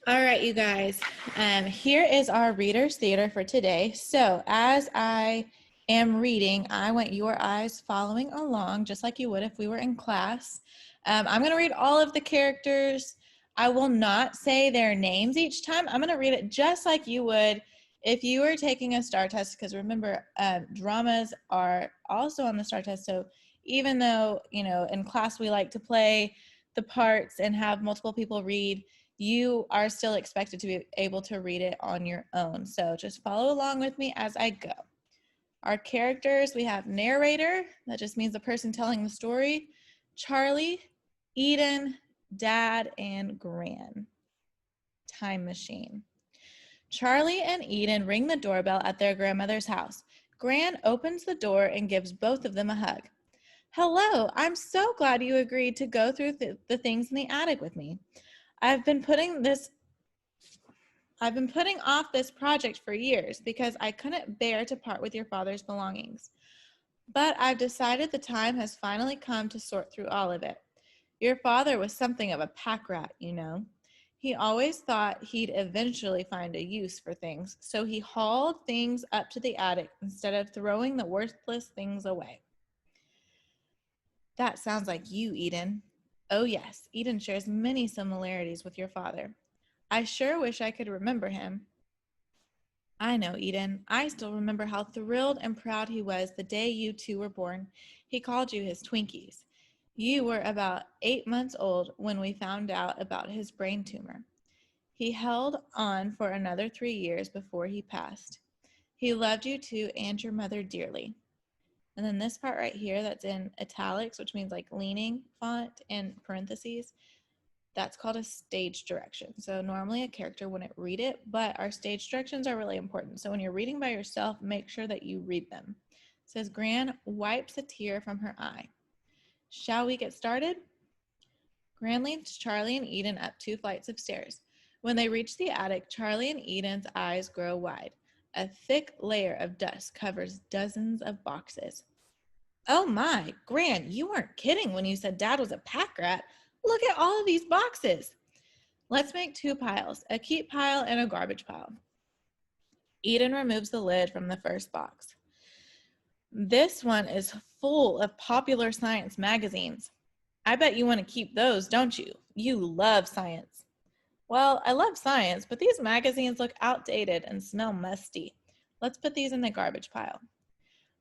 All right, you guys, here is our Reader's Theater for today. So as I am reading, I want your eyes following along just like you would if we were in class. I'm going to read all of the characters. I will not say their names each time. I'm going to read it just like you would if you were taking a STAR test, because remember, dramas are also on the STAR test. So even though, in class we like to play the parts and have multiple people read, you are still expected to be able to read it on your own. So just follow along with me as I go. Our characters, we have narrator, that just means the person telling the story, Charlie, Eden, Dad, and Gran. Time machine. Charlie and Eden ring the doorbell at their grandmother's house. Gran opens the door and gives both of them a hug. Hello, I'm so glad you agreed to go through the things in the attic with me. I've been putting off this project for years because I couldn't bear to part with your father's belongings. But I've decided the time has finally come to sort through all of it. Your father was something of a pack rat, you know. He always thought he'd eventually find a use for things, so he hauled things up to the attic instead of throwing the worthless things away. That sounds like you, Eden. Oh, yes, Eden shares many similarities with your father. I sure wish I could remember him. I know, Eden. I still remember how thrilled and proud he was the day you two were born. He called you his Twinkies. You were about 8 months old when we found out about his brain tumor. He held on for another 3 years before he passed. He loved you too and your mother dearly. And then this part right here that's in italics, which means like leaning font and parentheses, that's called a stage direction. So normally a character wouldn't read it, but our stage directions are really important. So when you're reading by yourself, make sure that you read them. It says, Gran wipes a tear from her eye. Shall we get started? Gran leads Charlie and Eden up 2 flights of stairs. When they reach the attic, Charlie and Eden's eyes grow wide. A thick layer of dust covers dozens of boxes. Oh my, Gran, you weren't kidding when you said Dad was a pack rat. Look at all of these boxes. Let's make 2 piles, a keep pile and a garbage pile. Eden removes the lid from the first box. This one is full of popular science magazines. I bet you want to keep those, don't you? You love science. Well, I love science, but these magazines look outdated and smell musty. Let's put these in the garbage pile.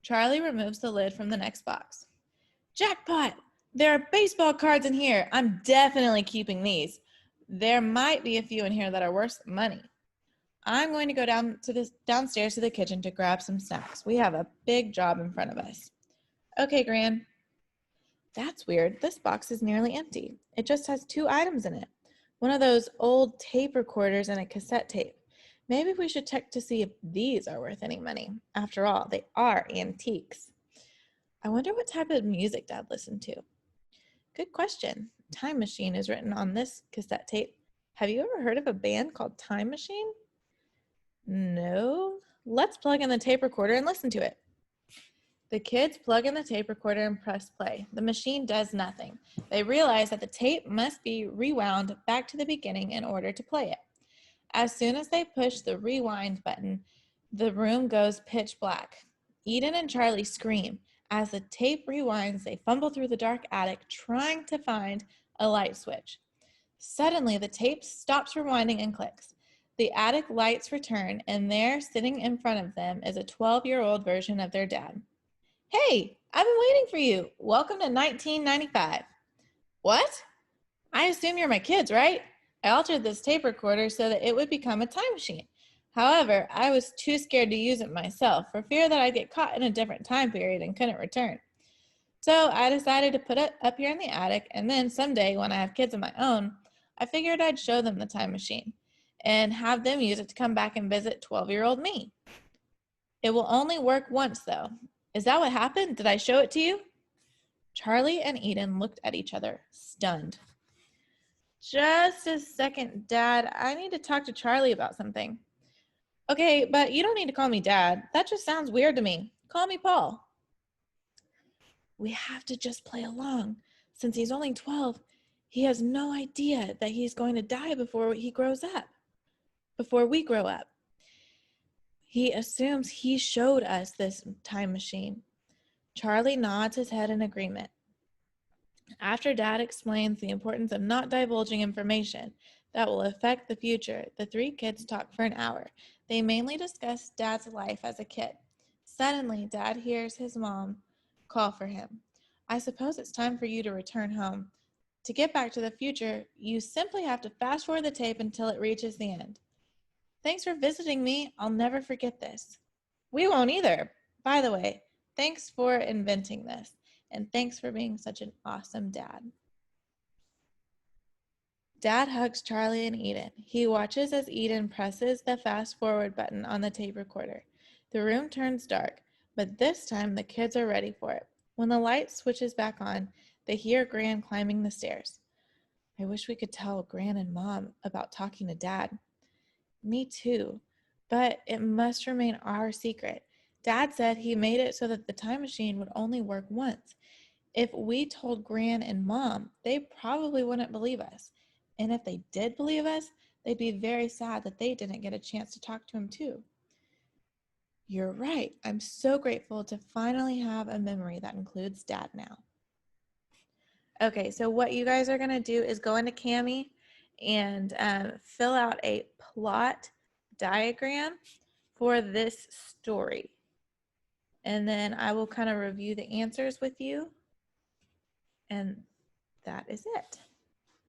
Charlie removes the lid from the next box. Jackpot! There are baseball cards in here. I'm definitely keeping these. There might be a few in here that are worth money. I'm going to go downstairs to the kitchen to grab some snacks. We have a big job in front of us. Okay, Gran. That's weird. This box is nearly empty. It just has 2 items in it. One of those old tape recorders and a cassette tape. Maybe we should check to see if these are worth any money. After all, they are antiques. I wonder what type of music Dad listened to. Good question. Time Machine is written on this cassette tape. Have you ever heard of a band called Time Machine? No. Let's plug in the tape recorder and listen to it. The kids plug in the tape recorder and press play. The machine does nothing. They realize that the tape must be rewound back to the beginning in order to play it. As soon as they push the rewind button, the room goes pitch black. Eden and Charlie scream. As the tape rewinds, they fumble through the dark attic trying to find a light switch. Suddenly, the tape stops rewinding and clicks. The attic lights return, and there, sitting in front of them, is a 12-year-old version of their dad. Hey, I've been waiting for you. Welcome to 1995. What? I assume you're my kids, right? I altered this tape recorder so that it would become a time machine. However, I was too scared to use it myself for fear that I'd get caught in a different time period and couldn't return. So I decided to put it up here in the attic, and then someday when I have kids of my own, I figured I'd show them the time machine and have them use it to come back and visit 12-year-old me. It will only work once, though. Is that what happened? Did I show it to you? Charlie and Eden looked at each other, stunned. Just a second, Dad. I need to talk to Charlie about something. Okay, but you don't need to call me Dad. That just sounds weird to me. Call me Paul. We have to just play along. Since he's only 12, He has no idea that he's going to die before we grow up. He assumes he showed us this time machine. Charlie nods his head in agreement. After Dad explains the importance of not divulging information that will affect the future, the three kids talk for an hour. They mainly discuss Dad's life as a kid. Suddenly, Dad hears his mom call for him. I suppose it's time for you to return home. To get back to the future, you simply have to fast forward the tape until it reaches the end. Thanks for visiting me. I'll never forget this. We won't either. By the way, thanks for inventing this, and thanks for being such an awesome dad. Dad hugs Charlie and Eden. He watches as Eden presses the fast forward button on the tape recorder. The room turns dark, but this time the kids are ready for it. When the light switches back on, they hear Gran climbing the stairs. I wish we could tell Gran and Mom about talking to Dad. Me too, but it must remain our secret. Dad said he made it so that the time machine would only work once. If we told Gran and Mom, they probably wouldn't believe us. And if they did believe us, they'd be very sad that they didn't get a chance to talk to him too. You're right. I'm so grateful to finally have a memory that includes Dad now. Okay, so what you guys are going to do is go into Kami and fill out a plot diagram for this story. And then I will kind of review the answers with you. And that is it.